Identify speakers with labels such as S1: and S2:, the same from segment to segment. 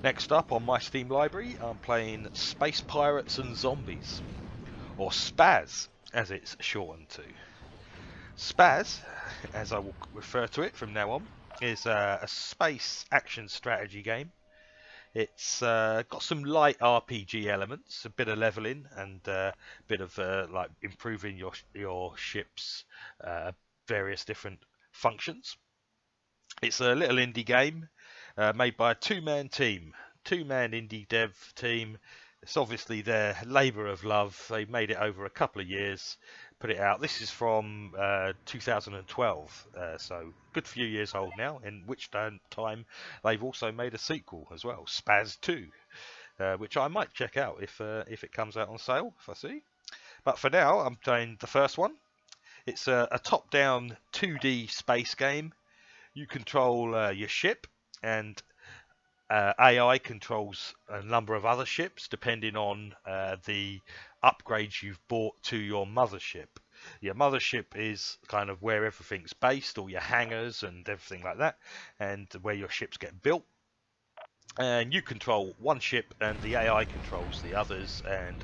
S1: Next up on my Steam library, I'm playing Space Pirates and Zombies, or S.P.A.Z as it's shortened to. S.P.A.Z, as I will refer to it from now on, is a space action strategy game. It's got some light RPG elements, a bit of leveling, and a bit of like improving your ship's various different functions. It's a little indie game made by a two-man team, two-man indie dev team. It's obviously their labour of love. They made it over a couple of years, put it out. This is from 2012, so good few years old now. In which time they've also made a sequel as well, S.P.A.Z 2, which I might check out if it comes out on sale, if I see. But for now, I'm playing the first one. It's a top-down 2D space game. You control your ship, and AI controls a number of other ships depending on the upgrades you've bought to your mothership. Your mothership is kind of where everything's based, all your hangars and everything like that, and where your ships get built. And you control one ship, and the AI controls the others, and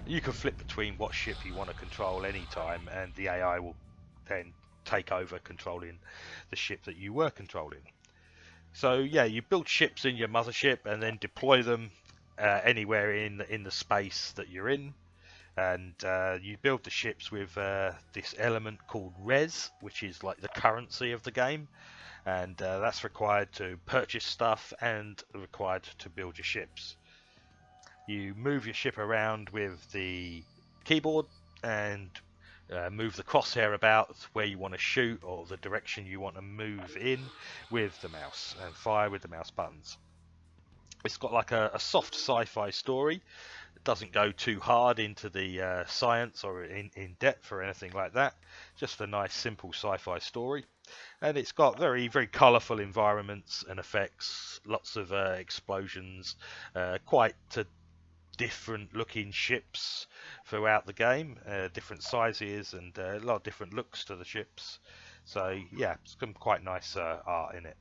S1: you can flip between what ship you want to control anytime, and the AI will then take over controlling the ship that you were controlling. So yeah, you build ships in your mothership and then deploy them anywhere in the space that you're in, and you build the ships with this element called res, which is like the currency of the game, and that's required to purchase stuff and required to build your ships. You move your ship around with the keyboard and move the crosshair about where you want to shoot or the direction you want to move in with the mouse, and fire with the mouse buttons. It's got like a soft sci-fi story. It doesn't go too hard into the science or in depth or anything like that. Just a nice simple sci-fi story. And it's got very, very colourful environments and effects, lots of explosions, quite different looking ships throughout the game, different sizes and a lot of different looks to the ships. So yeah, some quite nice art in it.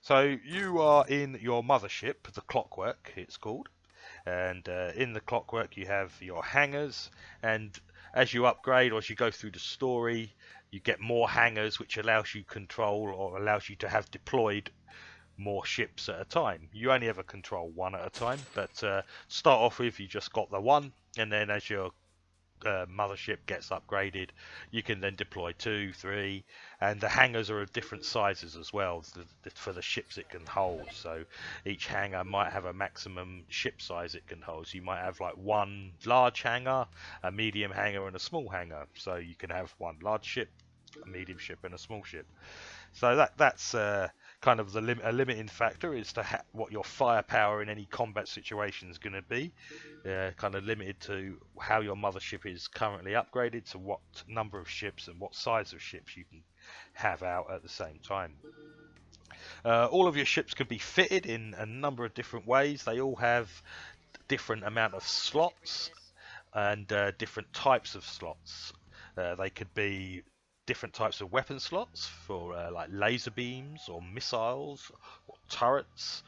S1: So you are in your mothership, the Clockwork it's called, and in the Clockwork you have your hangars, and as you upgrade or as you go through the story, you get more hangars, which allows you control or allows you to have deployed more ships at a time. You only ever control one at a time, but start off with you just got the one, and then as your mothership gets upgraded, you can then deploy two, three, and the hangars are of different sizes as well for the ships it can hold. So each hangar might have a maximum ship size it can hold. So you might have like one large hangar, a medium hangar, and a small hangar. So you can have one large ship, a medium ship, and a small ship. So that's kind of a limiting factor is to what your firepower in any combat situation is going to be. Kind of limited to how your mothership is currently upgraded, to what number of ships and what size of ships you can have out at the same time. All of your ships can be fitted in a number of different ways. They all have different amount of slots and different types of slots. They could be different types of weapon slots for like laser beams or missiles or turrets,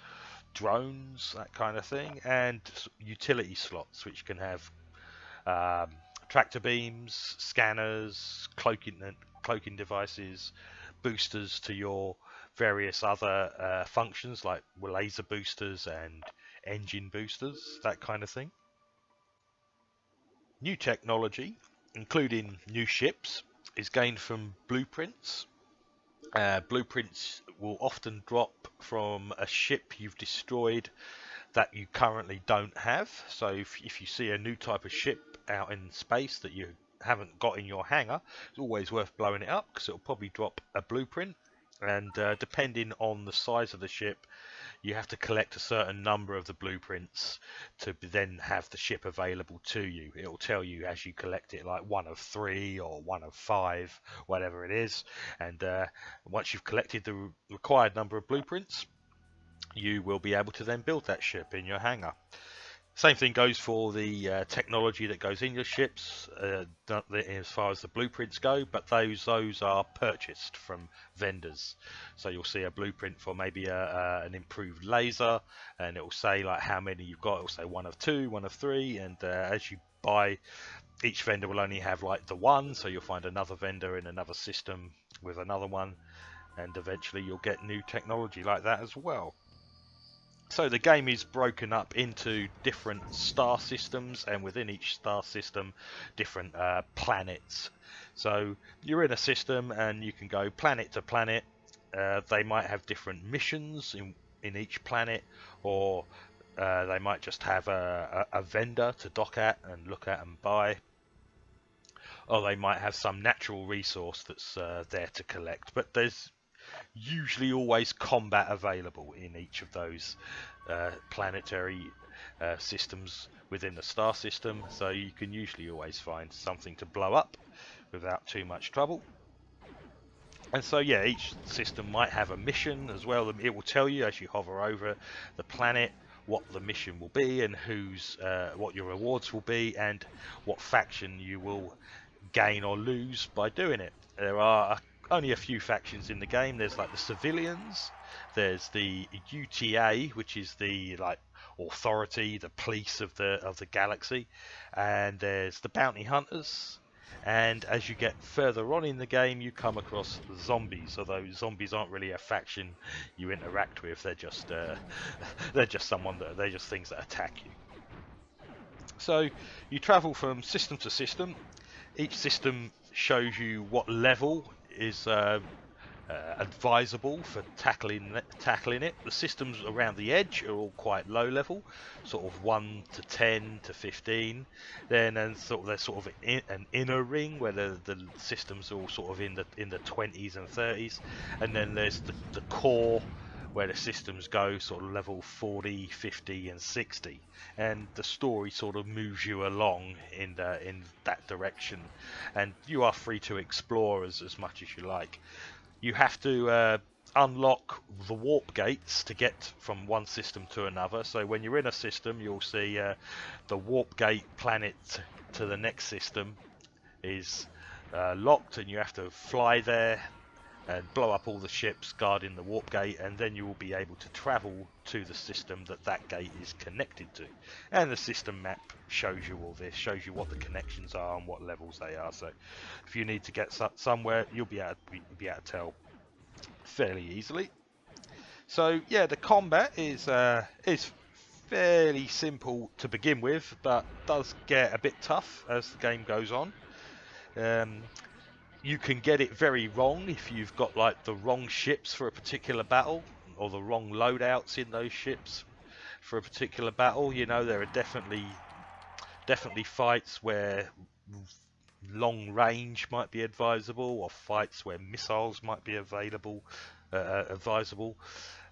S1: drones, that kind of thing, and utility slots which can have tractor beams, scanners, cloaking devices, boosters to your various other functions like laser boosters and engine boosters, that kind of thing. New technology, including new ships, is gained from blueprints. Blueprints will often drop from a ship you've destroyed that you currently don't have. So if you see a new type of ship out in space that you haven't got in your hangar, it's always worth blowing it up because it'll probably drop a blueprint. And depending on the size of the ship, you have to collect a certain number of the blueprints to then have the ship available to you. It will tell you as you collect it, like one of three or one of five, whatever it is. And once you've collected the required number of blueprints, you will be able to then build that ship in your hangar. Same thing goes for the technology that goes in your ships, as far as the blueprints go. But those are purchased from vendors. So you'll see a blueprint for maybe an improved laser, and it will say like how many you've got. It will say 1 of 2, 1 of 3, and as you buy, each vendor will only have like the one. So you'll find another vendor in another system with another one, and eventually you'll get new technology like that as well. So the game is broken up into different star systems, and within each star system, different planets. So you're in a system, and you can go planet to planet. They might have different missions in each planet, or they might just have a vendor to dock at and look at and buy. Or they might have some natural resource that's there to collect. But there's usually always combat available in each of those planetary systems within the star system, so you can usually always find something to blow up without too much trouble. And so yeah, each system might have a mission as well. It will tell you as you hover over the planet what the mission will be, and what your rewards will be, and what faction you will gain or lose by doing it. There are only a few factions in the game. There's like the civilians, there's the UTA, which is the like authority, the police of the galaxy, and there's the bounty hunters. And as you get further on in the game, you come across zombies. Although zombies aren't really a faction you interact with, they're just they're just things that attack you. So you travel from system to system. Each system shows you what level is advisable for tackling it. The systems around the edge are all quite low level, sort of 1 to 10 to 15. Then there's sort of an inner ring where the systems are all sort of in the 20s and 30s, and then there's the core where the systems go sort of level 40, 50 and 60, and the story sort of moves you along in that direction, and you are free to explore as much as you like. You have to unlock the warp gates to get from one system to another. So when you're in a system, you'll see the warp gate planet to the next system is locked, and you have to fly there and blow up all the ships guarding the warp gate, and then you will be able to travel to the system that gate is connected to. And the system map shows you all this, shows you what the connections are and what levels they are. So if you need to get somewhere, you'll be able to tell fairly easily. So yeah, the combat is fairly simple to begin with, but does get a bit tough as the game goes on. You can get it very wrong if you've got like the wrong ships for a particular battle, or the wrong loadouts in those ships for a particular battle. You know, there are definitely fights where long range might be advisable, or fights where missiles might be advisable.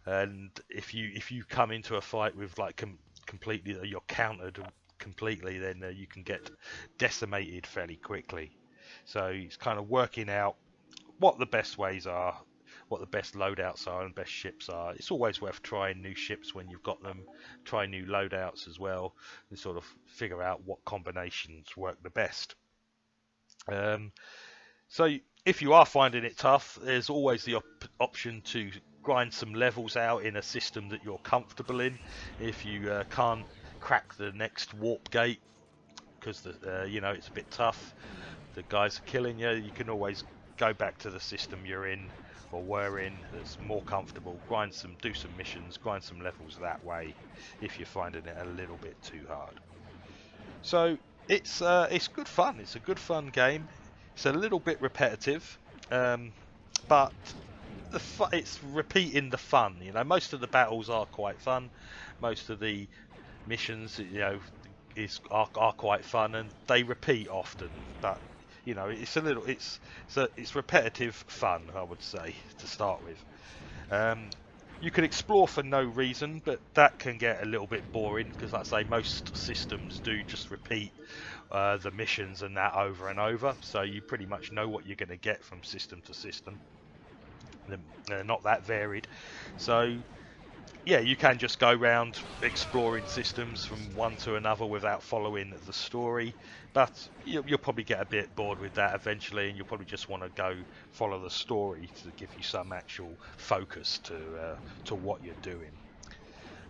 S1: And if you come into a fight with like completely, you're countered completely, then you can get decimated fairly quickly. So it's kind of working out what the best ways are, what the best loadouts are and best ships are. It's always worth trying new ships when you've got them, try new loadouts as well, and sort of figure out what combinations work the best. So if you are finding it tough, there's always the option to grind some levels out in a system that you're comfortable in. If you can't crack the next warp gate because it's a bit tough, the guys are killing you, you can always go back to the system you're in or were in that's more comfortable, do some missions, grind some levels that way if you're finding it a little bit too hard. So it's good fun. It's a good fun game. It's a little bit repetitive, but it's repeating the fun. You know, most of the battles are quite fun. Most of the missions, are quite fun, and they repeat often. But you know, it's repetitive fun, I would say, to start with. You can explore for no reason, but that can get a little bit boring because, like I say, most systems do just repeat the missions and that over and over, so you pretty much know what you're going to get from system to system. They're not that varied. So yeah, you can just go around exploring systems from one to another without following the story, but you'll probably get a bit bored with that eventually, and you'll probably just want to go follow the story to give you some actual focus to what you're doing.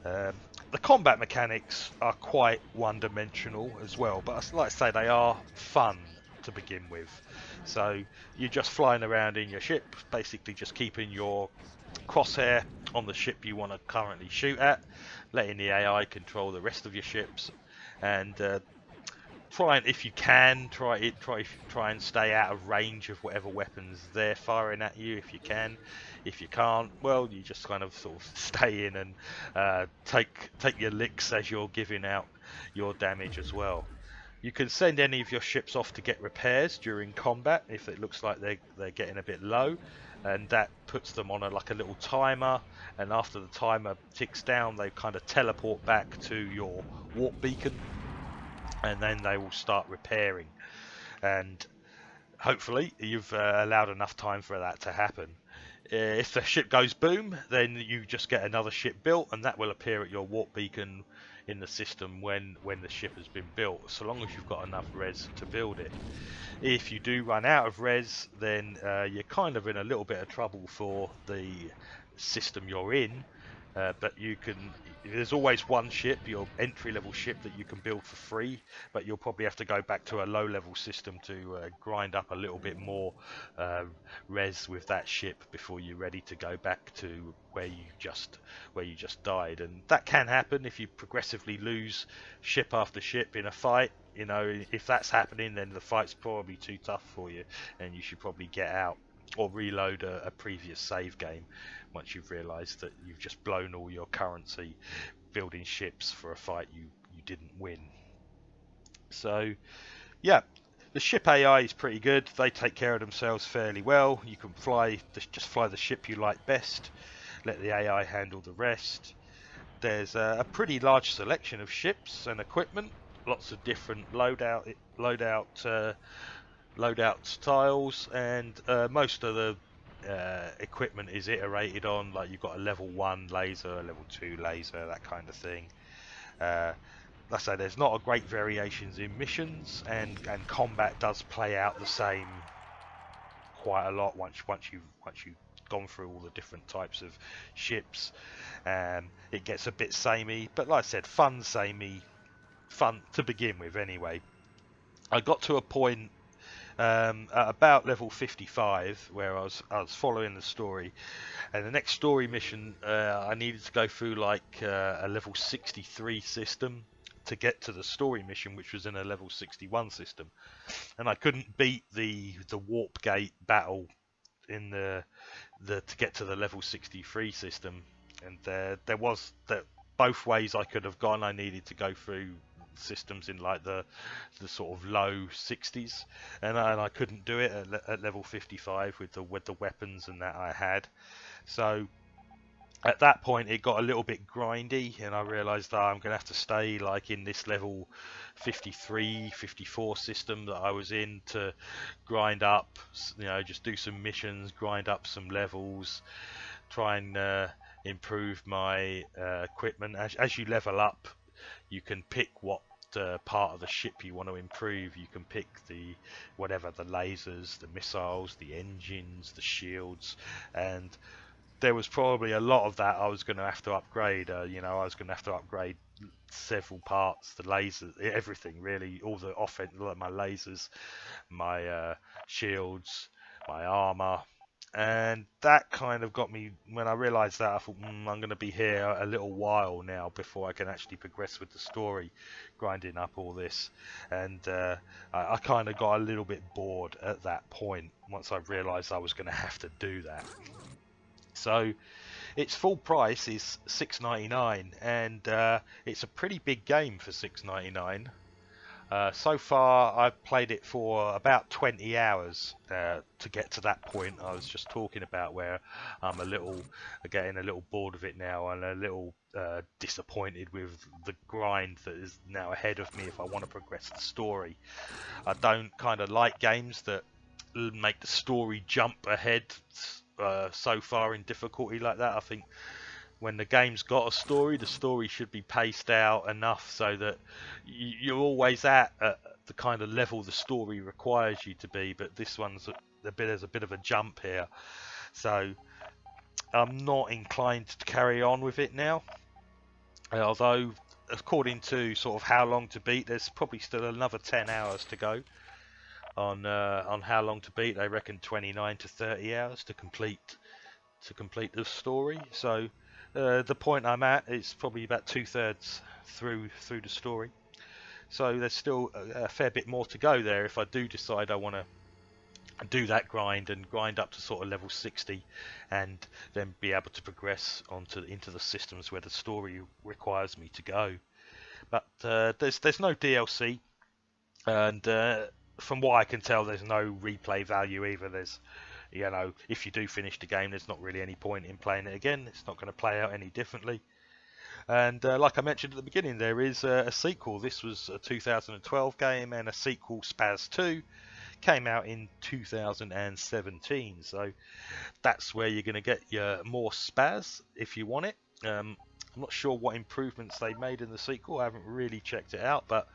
S1: Um, the combat mechanics are quite one-dimensional as well, but like I say, they are fun to begin with. So you're just flying around in your ship, basically just keeping your crosshair on the ship you want to currently shoot at, letting the AI control the rest of your ships, and try and, if you can, try and stay out of range of whatever weapons they're firing at you if you can. If you can't, well, you just kind of sort of stay in and take your licks as you're giving out your damage as well. You can send any of your ships off to get repairs during combat if it looks like they're getting a bit low, and that puts them on like a little timer, and after the timer ticks down they kind of teleport back to your warp beacon, and then they will start repairing, and hopefully you've allowed enough time for that to happen. If the ship goes boom, then you just get another ship built, and that will appear at your warp beacon in the system when the ship has been built, so long as you've got enough res to build it. If you do run out of res, then you're kind of in a little bit of trouble for the system you're in. But there's always one ship, your entry level ship, that you can build for free, but you'll probably have to go back to a low level system to grind up a little bit more res with that ship before you're ready to go back to where you just died. And that can happen if you progressively lose ship after ship in a fight. You know, if that's happening, then the fight's probably too tough for you, and you should probably get out or reload a previous save game once you've realised that you've just blown all your currency building ships for a fight you didn't win. So yeah, the ship AI is pretty good. They take care of themselves fairly well. You can just fly the ship you like best, let the AI handle the rest. There's a pretty large selection of ships and equipment, lots of different loadout styles, and most of the equipment is iterated on. Like, you've got a level 1 laser, a level 2 laser, that kind of thing. Like I say, there's not a great variations in missions, and combat does play out the same quite a lot once you've gone through all the different types of ships. It gets a bit samey, but like I said, fun to begin with anyway. I got to a point at about level 55 where I was following the story, and the next story mission I needed to go through like a level 63 system to get to the story mission, which was in a level 61 system, and I couldn't beat the warp gate battle in the to get to the level 63 system, and there was that both ways I could have gone. I needed to go through systems in like the sort of low 60s, and I couldn't do it at level 55 with the weapons and that I had. So at that point it got a little bit grindy, and I realized that I'm gonna have to stay like in this level 53 54 system that I was in to grind up, you know, just do some missions, grind up some levels, try and improve my equipment. As you level up, you can pick what part of the ship you want to improve. You can pick the lasers, the missiles, the engines, the shields, and there was probably a lot of that I was going to have to upgrade. I was going to have to upgrade several parts, the lasers, everything really, all the offense, like my lasers, my shields, my armor. And that kind of got me, when I realised that, I thought, I'm going to be here a little while now before I can actually progress with the story, grinding up all this. And I kind of got a little bit bored at that point once I realised I was going to have to do that. So its full price is $6.99, and it's a pretty big game for $6.99. So far, I've played it for about 20 hours to get to that point I was just talking about, where I'm getting a little bored of it now, and a little disappointed with the grind that is now ahead of me if I want to progress the story. I don't kind of like games that make the story jump ahead so far in difficulty like that. I think when the game's got a story, the story should be paced out enough so that you're always at the kind of level the story requires you to be. But this one's there's a bit of a jump here, so I'm not inclined to carry on with it now. Although, according to sort of how long to beat, there's probably still another 10 hours to go on how long to beat. They reckon 29 to 30 hours to complete the story. So the point I'm at is probably about 2/3 through the story. So there's still a fair bit more to go there if I do decide I want to do that grind and grind up to sort of level 60 and then be able to progress into the systems where the story requires me to go. But there's no DLC, and from what I can tell, there's no replay value either. There's, you know, if you do finish the game, there's not really any point in playing it again. It's not going to play out any differently. And like I mentioned at the beginning, there is a sequel. This was a 2012 game, and a sequel, S.P.A.Z 2, came out in 2017. So that's where you're going to get your more S.P.A.Z if you want it. I'm not sure what improvements they made in the sequel. I haven't really checked it out, but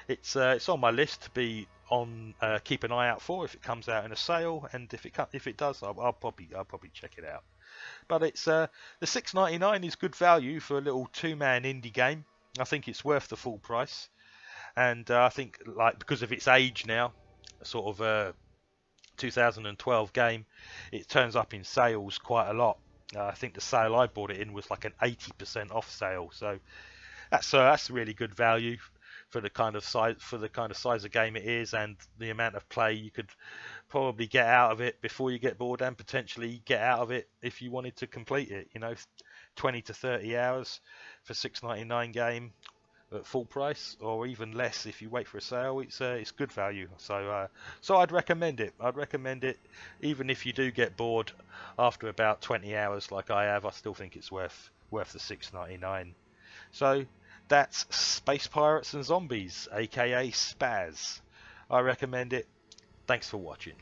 S1: it's on my list to be on. Keep an eye out for if it comes out in a sale, and if it does, I'll probably check it out. But it's the $6.99 is good value for a little two-man indie game. I think it's worth the full price, and I think, like, because of its age now, sort of a 2012 game, it turns up in sales quite a lot. I think the sale I bought it in was like an 80% off sale, so that's really good value for the kind of size of game it is, and the amount of play you could probably get out of it before you get bored, and potentially get out of it if you wanted to complete it. You know, 20 to 30 hours for $6.99 game at full price, or even less if you wait for a sale. It's good value. So I'd recommend it. I'd recommend it even if you do get bored after about 20 hours like I have. I still think it's worth the $6.99. So that's Space Pirates and Zombies, aka S.P.A.Z. I recommend it. Thanks for watching.